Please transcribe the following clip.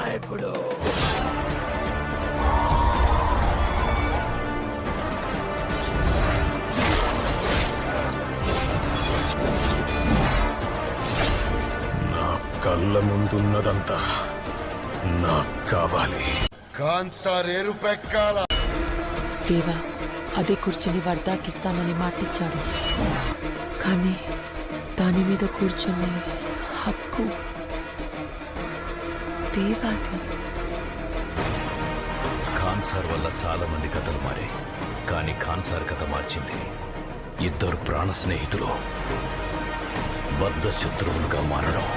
నాయకుడు. నా కళ్ళ ముందున్నదంతా నాకు కావాలి. ఖాన్ సార్ ఎరుపెక్కాల. దేవా అదే కూర్చొని వర్దాకిస్తానని మాటిచ్చాడు, కానీ దాని మీద కూర్చొని హక్కు దేవాది. ఖాన్ సార్ వల్ల చాలా మంది కథలు మారాయి, కానీ ఖాన్ సార్ కథ మార్చింది ఇద్దరు ప్రాణ స్నేహితులు బద్ధ శత్రువులుగా మారడం.